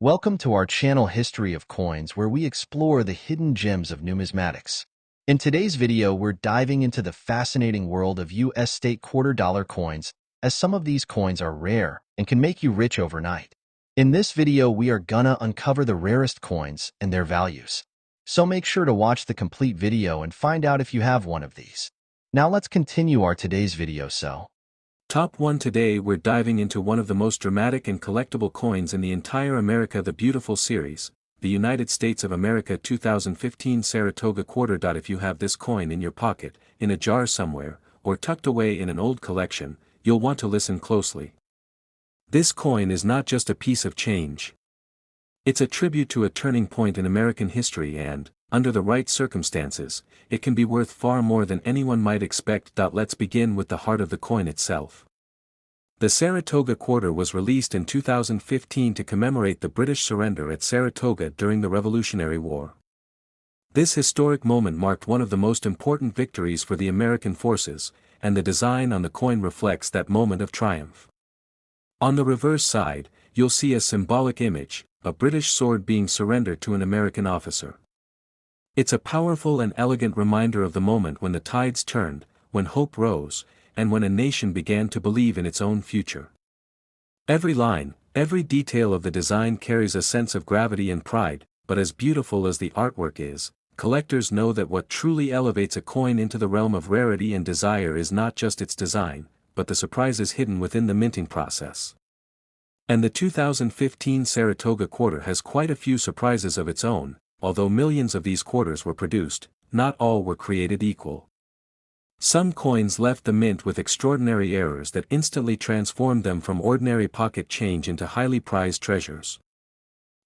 Welcome to our channel History of Coins, where we explore the hidden gems of numismatics. In today's video, we're diving into the fascinating world of US state quarter-dollar coins, as some of these coins are rare and can make you rich overnight. In this video, we are gonna uncover the rarest coins and their values. So make sure to watch the complete video and find out if you have one of these. Now let's continue our today's video. Top 1. Today we're diving into one of the most dramatic and collectible coins in the entire America the Beautiful series, the United States of America 2015 Saratoga Quarter. If you have this coin in your pocket, in a jar somewhere, or tucked away in an old collection, you'll want to listen closely. This coin is not just a piece of change. It's a tribute to a turning point in American history and, under the right circumstances, it can be worth far more than anyone might expect. Let's begin with the heart of the coin itself. The Saratoga Quarter was released in 2015 to commemorate the British surrender at Saratoga during the Revolutionary War. This historic moment marked one of the most important victories for the American forces, and the design on the coin reflects that moment of triumph. On the reverse side, you'll see a symbolic image, a British sword being surrendered to an American officer. It's a powerful and elegant reminder of the moment when the tides turned, when hope rose, and when a nation began to believe in its own future. Every line, every detail of the design carries a sense of gravity and pride, but as beautiful as the artwork is, collectors know that what truly elevates a coin into the realm of rarity and desire is not just its design, but the surprises hidden within the minting process. And the 2015 Saratoga Quarter has quite a few surprises of its own. Although millions of these quarters were produced, not all were created equal. Some coins left the mint with extraordinary errors that instantly transformed them from ordinary pocket change into highly prized treasures.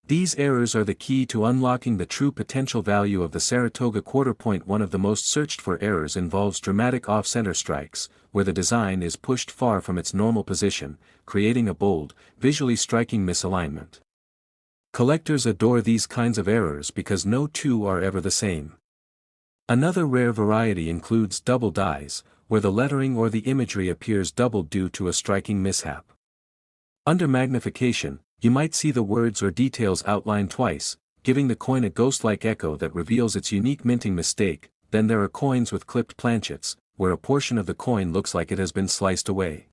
These errors are the key to unlocking the true potential value of the Saratoga Quarter. One of the most searched for errors involves dramatic off-center strikes, where the design is pushed far from its normal position, creating a bold, visually striking misalignment. Collectors adore these kinds of errors because no two are ever the same. Another rare variety includes double dies, where the lettering or the imagery appears doubled due to a striking mishap. Under magnification, you might see the words or details outlined twice, giving the coin a ghost-like echo that reveals its unique minting mistake. Then there are coins with clipped planchets, where a portion of the coin looks like it has been sliced away.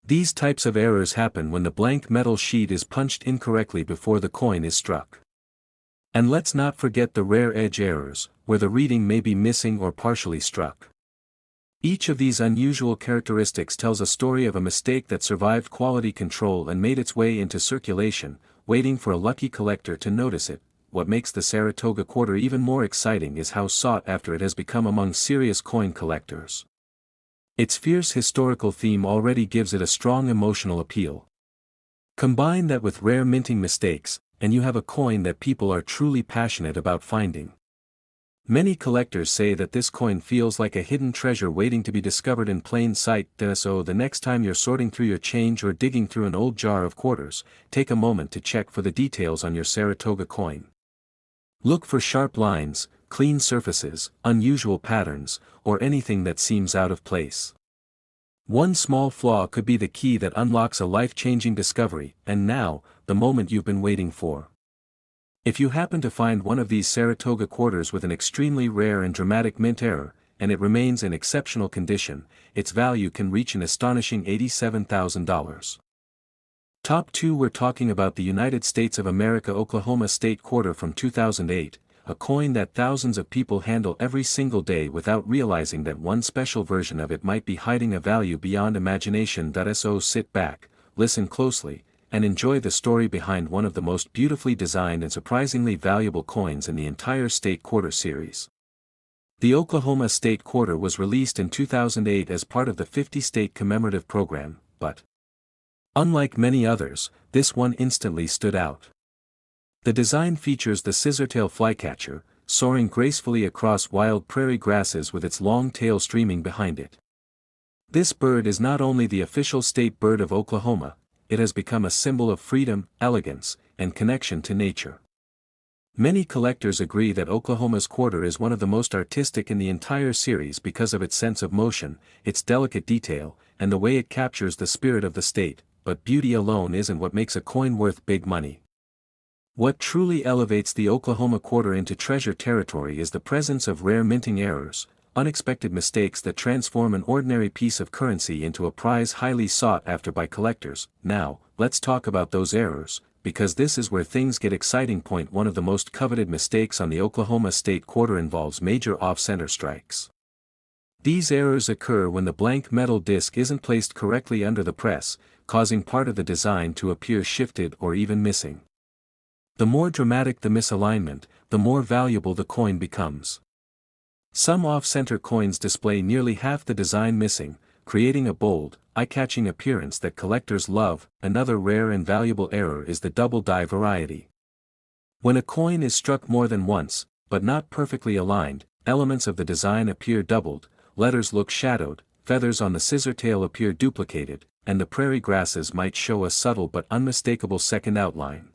These types of errors happen when the blank metal sheet is punched incorrectly before the coin is struck. And let's not forget the rare edge errors, where the reading may be missing or partially struck. Each of these unusual characteristics tells a story of a mistake that survived quality control and made its way into circulation, waiting for a lucky collector to notice it. What makes the Saratoga Quarter even more exciting is how sought after it has become among serious coin collectors. Its fierce historical theme already gives it a strong emotional appeal. Combine that with rare minting mistakes, and you have a coin that people are truly passionate about finding. Many collectors say that this coin feels like a hidden treasure waiting to be discovered in plain sight. So the next time you're sorting through your change or digging through an old jar of quarters, take a moment to check for the details on your Saratoga coin. Look for sharp lines, clean surfaces, unusual patterns, or anything that seems out of place. One small flaw could be the key that unlocks a life-changing discovery, and now, the moment you've been waiting for. If you happen to find one of these Saratoga quarters with an extremely rare and dramatic mint error, and it remains in exceptional condition, its value can reach an astonishing $87,000. Top 2. We're talking about the United States of America Oklahoma State Quarter from 2008, a coin that thousands of people handle every single day without realizing that one special version of it might be hiding a value beyond imagination. So sit back, listen closely, and enjoy the story behind one of the most beautifully designed and surprisingly valuable coins in the entire State Quarter series. The Oklahoma State Quarter was released in 2008 as part of the 50-state commemorative program, but unlike many others, this one instantly stood out. The design features the scissortail flycatcher, soaring gracefully across wild prairie grasses with its long tail streaming behind it. This bird is not only the official state bird of Oklahoma, it has become a symbol of freedom, elegance, and connection to nature. Many collectors agree that Oklahoma's quarter is one of the most artistic in the entire series because of its sense of motion, its delicate detail, and the way it captures the spirit of the state. But beauty alone isn't what makes a coin worth big money. What truly elevates the Oklahoma quarter into treasure territory is the presence of rare minting errors, unexpected mistakes that transform an ordinary piece of currency into a prize highly sought after by collectors. Now, let's talk about those errors, because this is where things get exciting. Point one of the most coveted mistakes on the Oklahoma State quarter involves major off-center strikes. These errors occur when the blank metal disc isn't placed correctly under the press, causing part of the design to appear shifted or even missing. The more dramatic the misalignment, the more valuable the coin becomes. Some off-center coins display nearly half the design missing, creating a bold, eye-catching appearance that collectors love. Another rare and valuable error is the double die variety. When a coin is struck more than once, but not perfectly aligned, elements of the design appear doubled, letters look shadowed, feathers on the scissor tail appear duplicated, and the prairie grasses might show a subtle but unmistakable second outline.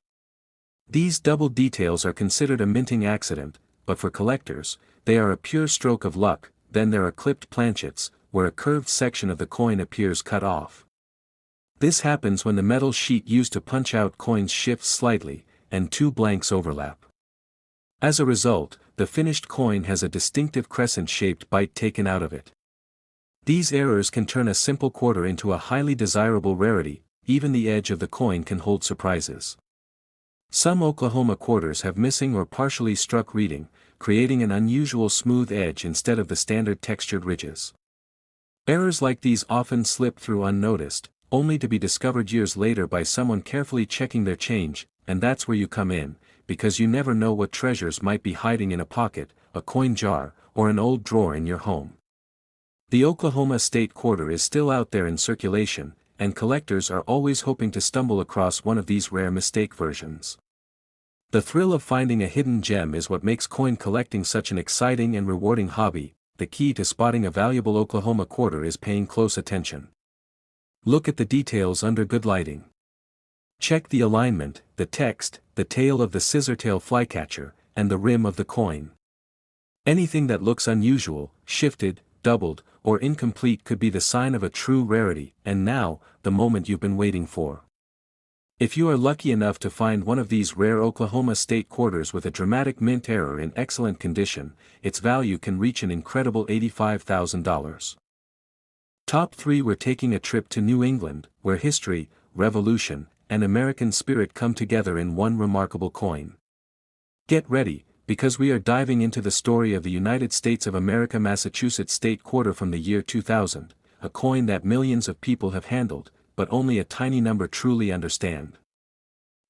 These double details are considered a minting accident, but for collectors, they are a pure stroke of luck. Then there are clipped planchets, where a curved section of the coin appears cut off. This happens when the metal sheet used to punch out coins shifts slightly, and two blanks overlap. As a result, the finished coin has a distinctive crescent-shaped bite taken out of it. These errors can turn a simple quarter into a highly desirable rarity. Even the edge of the coin can hold surprises. Some Oklahoma quarters have missing or partially struck reading, creating an unusual smooth edge instead of the standard textured ridges. Errors like these often slip through unnoticed, only to be discovered years later by someone carefully checking their change, and that's where you come in, because you never know what treasures might be hiding in a pocket, a coin jar, or an old drawer in your home. The Oklahoma State quarter is still out there in circulation, and collectors are always hoping to stumble across one of these rare mistake versions. The thrill of finding a hidden gem is what makes coin collecting such an exciting and rewarding hobby. The key to spotting a valuable Oklahoma quarter is paying close attention. Look at the details under good lighting. Check the alignment, the text, the tail of the scissortail flycatcher, and the rim of the coin. Anything that looks unusual, shifted, doubled, or incomplete could be the sign of a true rarity. And now, the moment you've been waiting for. If you are lucky enough to find one of these rare Oklahoma State quarters with a dramatic mint error in excellent condition, its value can reach an incredible $85,000. Top 3. We're taking a trip to New England, where history, revolution, and American spirit come together in one remarkable coin. Get ready, because we are diving into the story of the United States of America Massachusetts State Quarter from the year 2000, a coin that millions of people have handled, but only a tiny number truly understand.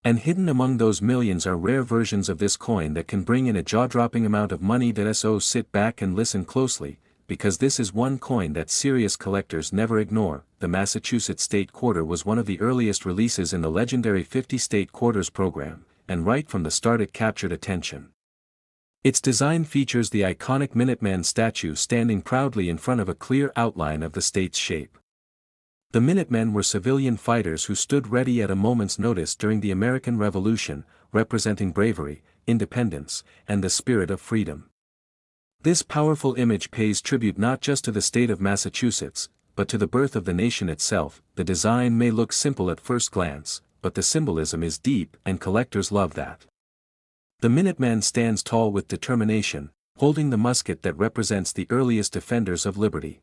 And hidden among those millions are rare versions of this coin that can bring in a jaw-dropping amount of money. So sit back and listen closely, because this is one coin that serious collectors never ignore. The Massachusetts State Quarter was one of the earliest releases in the legendary 50 State Quarters program, and right from the start it captured attention. Its design features the iconic Minuteman statue standing proudly in front of a clear outline of the state's shape. The Minutemen were civilian fighters who stood ready at a moment's notice during the American Revolution, representing bravery, independence, and the spirit of freedom. This powerful image pays tribute not just to the state of Massachusetts, but to the birth of the nation itself. The design may look simple at first glance, but the symbolism is deep, and collectors love that. The Minuteman stands tall with determination, holding the musket that represents the earliest defenders of liberty.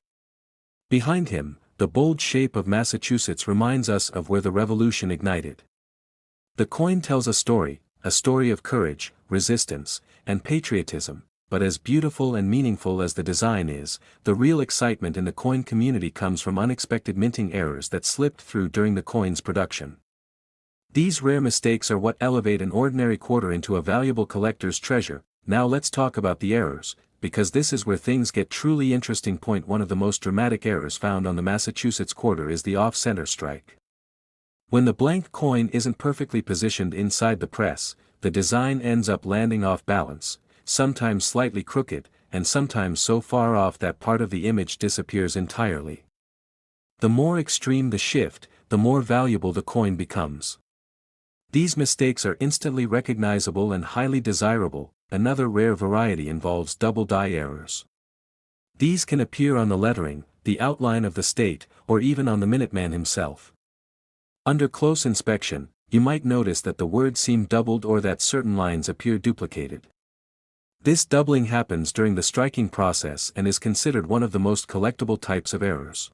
Behind him, the bold shape of Massachusetts reminds us of where the Revolution ignited. The coin tells a story of courage, resistance, and patriotism, but as beautiful and meaningful as the design is, the real excitement in the coin community comes from unexpected minting errors that slipped through during the coin's production. These rare mistakes are what elevate an ordinary quarter into a valuable collector's treasure. Now let's talk about the errors, because this is where things get truly interesting. Point one of the most dramatic errors found on the Massachusetts quarter is the off-center strike. When the blank coin isn't perfectly positioned inside the press, the design ends up landing off balance, sometimes slightly crooked, and sometimes so far off that part of the image disappears entirely. The more extreme the shift, the more valuable the coin becomes. These mistakes are instantly recognizable and highly desirable. Another rare variety involves double die errors. These can appear on the lettering, the outline of the state, or even on the Minuteman himself. Under close inspection, you might notice that the words seem doubled or that certain lines appear duplicated. This doubling happens during the striking process and is considered one of the most collectible types of errors.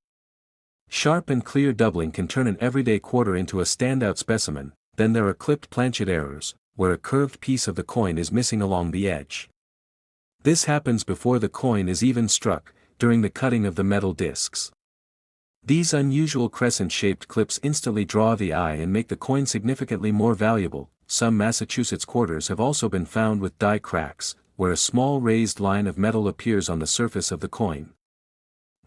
Sharp and clear doubling can turn an everyday quarter into a standout specimen. Then there are clipped planchet errors, where a curved piece of the coin is missing along the edge. This happens before the coin is even struck, during the cutting of the metal discs. These unusual crescent-shaped clips instantly draw the eye and make the coin significantly more valuable. Some Massachusetts quarters have also been found with die cracks, where a small raised line of metal appears on the surface of the coin.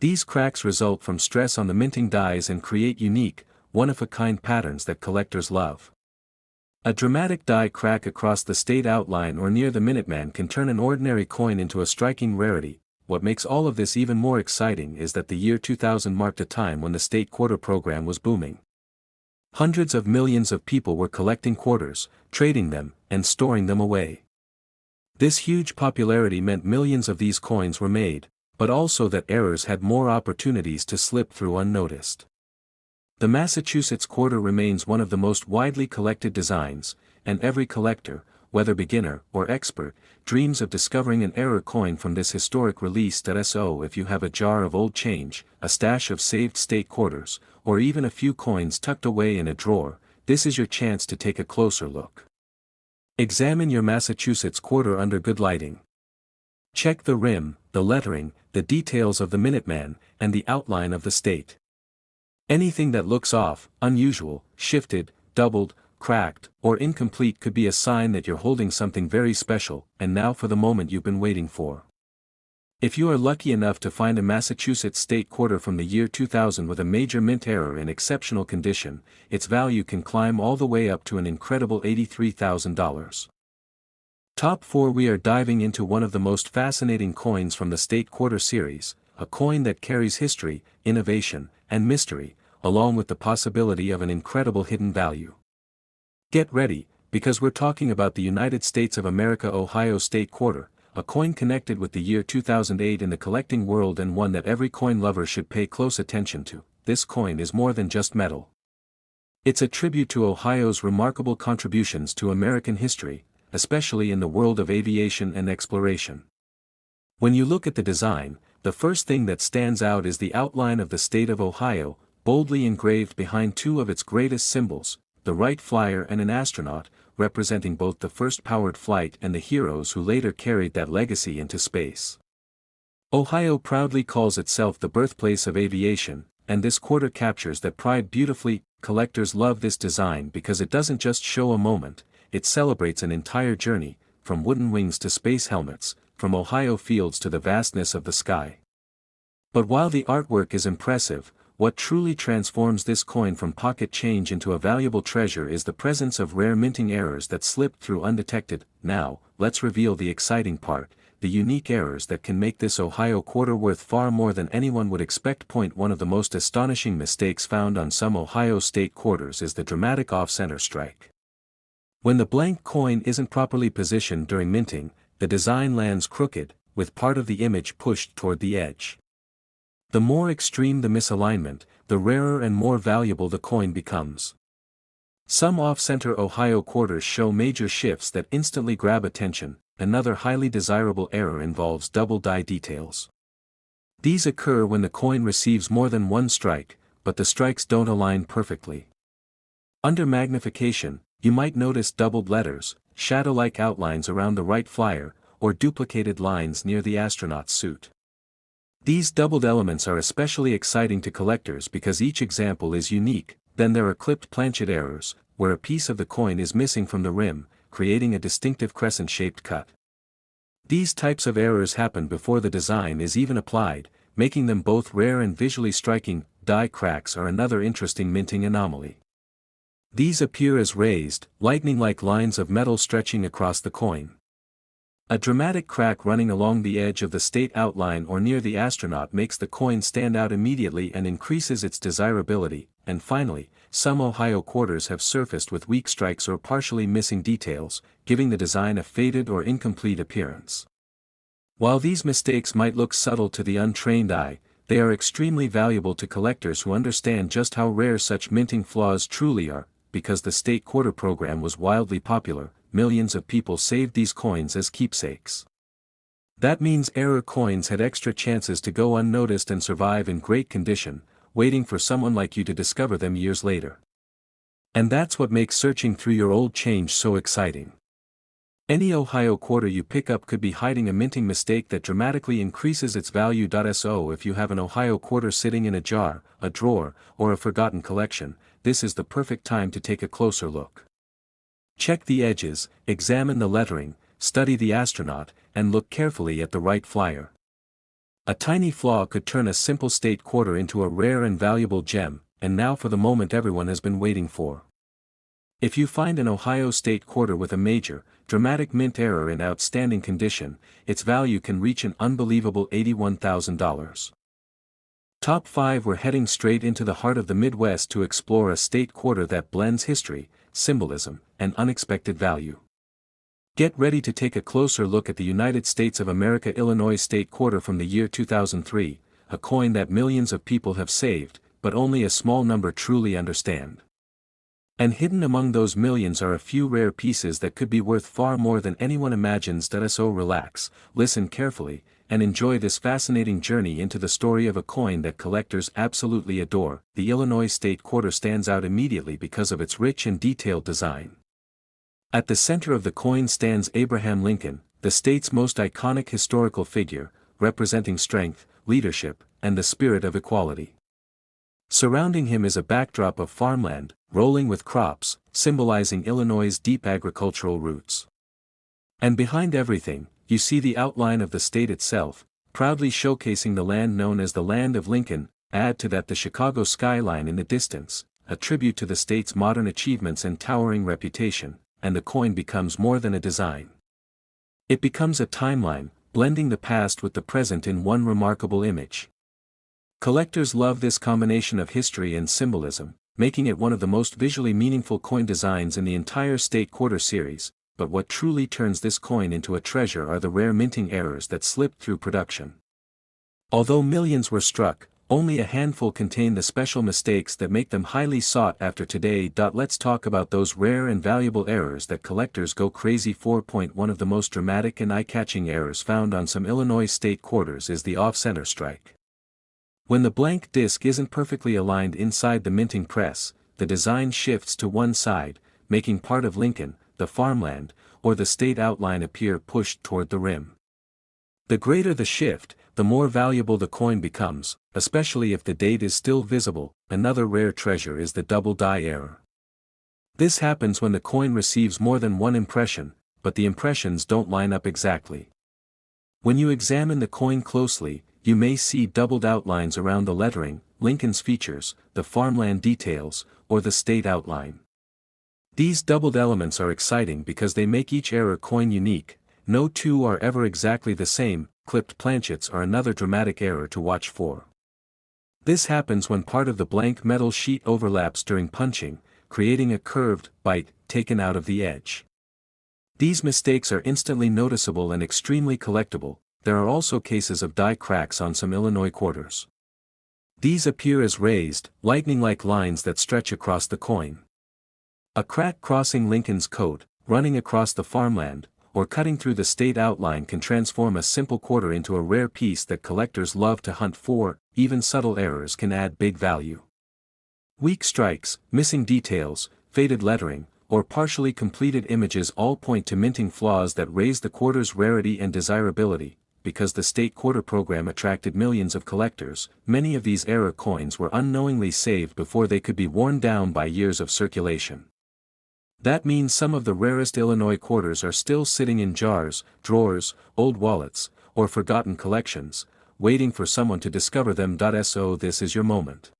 These cracks result from stress on the minting dies and create unique, one-of-a-kind patterns that collectors love. A dramatic die crack across the state outline or near the Minuteman can turn an ordinary coin into a striking rarity. What makes all of this even more exciting is that the year 2000 marked a time when the state quarter program was booming. Hundreds of millions of people were collecting quarters, trading them, and storing them away. This huge popularity meant millions of these coins were made, but also that errors had more opportunities to slip through unnoticed. The Massachusetts quarter remains one of the most widely collected designs, and every collector, whether beginner or expert, dreams of discovering an error coin from this historic release. So if you have a jar of old change, a stash of saved state quarters, or even a few coins tucked away in a drawer, this is your chance to take a closer look. Examine your Massachusetts quarter under good lighting. Check the rim, the lettering, the details of the Minuteman, and the outline of the state. Anything that looks off, unusual, shifted, doubled, cracked, or incomplete could be a sign that you're holding something very special. And now for the moment you've been waiting for. If you are lucky enough to find a Massachusetts state quarter from the year 2000 with a major mint error in exceptional condition, its value can climb all the way up to an incredible $83,000. Top 4. We are diving into one of the most fascinating coins from the state quarter series, a coin that carries history, innovation, and mystery, along with the possibility of an incredible hidden value. Get ready, because we're talking about the United States of America Ohio State Quarter, a coin connected with the year 2008 in the collecting world and one that every coin lover should pay close attention to. This coin is more than just metal. It's a tribute to Ohio's remarkable contributions to American history, especially in the world of aviation and exploration. When you look at the design, the first thing that stands out is the outline of the state of Ohio, boldly engraved behind two of its greatest symbols, the Wright Flyer and an astronaut, representing both the first powered flight and the heroes who later carried that legacy into space. Ohio proudly calls itself the birthplace of aviation, and this quarter captures that pride beautifully. Collectors love this design because it doesn't just show a moment, it celebrates an entire journey, from wooden wings to space helmets, from Ohio fields to the vastness of the sky. But while the artwork is impressive, what truly transforms this coin from pocket change into a valuable treasure is the presence of rare minting errors that slip through undetected. Now, let's reveal the exciting part, the unique errors that can make this Ohio quarter worth far more than anyone would expect. One of the most astonishing mistakes found on some Ohio state quarters is the dramatic off-center strike. When the blank coin isn't properly positioned during minting, the design lands crooked, with part of the image pushed toward the edge. The more extreme the misalignment, the rarer and more valuable the coin becomes. Some off-center Ohio quarters show major shifts that instantly grab attention. Another highly desirable error involves double die details. These occur when the coin receives more than one strike, but the strikes don't align perfectly. Under magnification, you might notice doubled letters, shadow-like outlines around the Wright Flyer, or duplicated lines near the astronaut's suit. These doubled elements are especially exciting to collectors because each example is unique. Then there are clipped planchet errors, where a piece of the coin is missing from the rim, creating a distinctive crescent-shaped cut. These types of errors happen before the design is even applied, making them both rare and visually striking. Die cracks are another interesting minting anomaly. These appear as raised, lightning-like lines of metal stretching across the coin. A dramatic crack running along the edge of the state outline or near the astronaut makes the coin stand out immediately and increases its desirability. And finally, some Ohio quarters have surfaced with weak strikes or partially missing details, giving the design a faded or incomplete appearance. While these mistakes might look subtle to the untrained eye, they are extremely valuable to collectors who understand just how rare such minting flaws truly are. because the state quarter program was wildly popular, millions of people saved these coins as keepsakes. That means error coins had extra chances to go unnoticed and survive in great condition, waiting for someone like you to discover them years later. And that's what makes searching through your old change so exciting. Any Ohio quarter you pick up could be hiding a minting mistake that dramatically increases its value. So if you have an Ohio quarter sitting in a jar, a drawer, or a forgotten collection, this is the perfect time to take a closer look. Check the edges, examine the lettering, study the astronaut, and look carefully at the right flyer. A tiny flaw could turn a simple state quarter into a rare and valuable gem, and now for the moment everyone has been waiting for. If you find an Ohio state quarter with a major, dramatic mint error in outstanding condition, its value can reach an unbelievable $81,000. Top 5. We're heading straight into the heart of the Midwest to explore a state quarter that blends history, symbolism, and unexpected value. Get ready to take a closer look at the United States of America Illinois state quarter from the year 2003, a coin that millions of people have saved, but only a small number truly understand. And hidden among those millions are a few rare pieces that could be worth far more than anyone imagines. So relax, listen carefully, and enjoy this fascinating journey into the story of a coin that collectors absolutely adore. The Illinois state quarter stands out immediately because of its rich and detailed design. At the center of the coin stands Abraham Lincoln, the state's most iconic historical figure, representing strength, leadership, and the spirit of equality. Surrounding him is a backdrop of farmland, rolling with crops, symbolizing Illinois' deep agricultural roots. And behind everything, you see the outline of the state itself, proudly showcasing the land known as the Land of Lincoln. Add to that the Chicago skyline in the distance, a tribute to the state's modern achievements and towering reputation, and the coin becomes more than a design. It becomes a timeline, blending the past with the present in one remarkable image. Collectors love this combination of history and symbolism, making it one of the most visually meaningful coin designs in the entire state quarter series. But what truly turns this coin into a treasure are the rare minting errors that slipped through production. Although millions were struck, only a handful contain the special mistakes that make them highly sought after today. Let's talk about those rare and valuable errors that collectors go crazy for. One of the most dramatic and eye-catching errors found on some Illinois state quarters is the off-center strike. When the blank disc isn't perfectly aligned inside the minting press, the design shifts to one side, making part of Lincoln, the farmland, or the state outline appear pushed toward the rim. The greater the shift, the more valuable the coin becomes, especially if the date is still visible. Another rare treasure is the double die error. This happens when the coin receives more than one impression, but the impressions don't line up exactly. When you examine the coin closely, you may see doubled outlines around the lettering, Lincoln's features, the farmland details, or the state outline. These doubled elements are exciting because they make each error coin unique. No two are ever exactly the same. Clipped planchets are another dramatic error to watch for. This happens when part of the blank metal sheet overlaps during punching, creating a curved bite taken out of the edge. These mistakes are instantly noticeable and extremely collectible. There are also cases of die cracks on some Illinois quarters. These appear as raised, lightning-like lines that stretch across the coin. A crack crossing Lincoln's coat, running across the farmland, or cutting through the state outline can transform a simple quarter into a rare piece that collectors love to hunt for. Even subtle errors can add big value. Weak strikes, missing details, faded lettering, or partially completed images all point to minting flaws that raise the quarter's rarity and desirability. Because the state quarter program attracted millions of collectors, many of these error coins were unknowingly saved before they could be worn down by years of circulation. That means some of the rarest Illinois quarters are still sitting in jars, drawers, old wallets, or forgotten collections, waiting for someone to discover them. So this is your moment.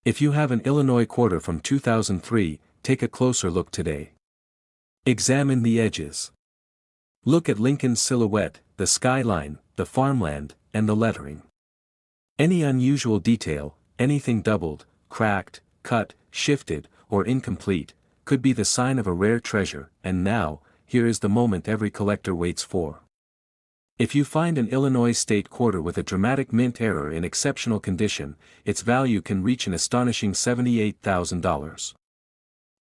If you have an Illinois quarter from 2003, take a closer look today. Examine the edges. Look at Lincoln's silhouette, the skyline, the farmland, and the lettering. Any unusual detail, anything doubled, cracked, cut, shifted, or incomplete, could be the sign of a rare treasure. And now, here is the moment every collector waits for. If you find an Illinois state quarter with a dramatic mint error in exceptional condition, its value can reach an astonishing $78,000.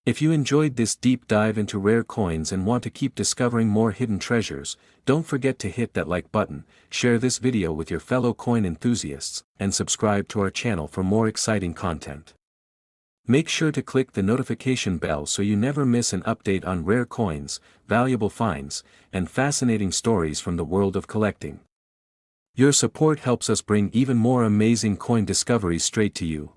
If you enjoyed this deep dive into rare coins and want to keep discovering more hidden treasures, don't forget to hit that like button, share this video with your fellow coin enthusiasts, and subscribe to our channel for more exciting content. Make sure to click the notification bell so you never miss an update on rare coins, valuable finds, and fascinating stories from the world of collecting. Your support helps us bring even more amazing coin discoveries straight to you.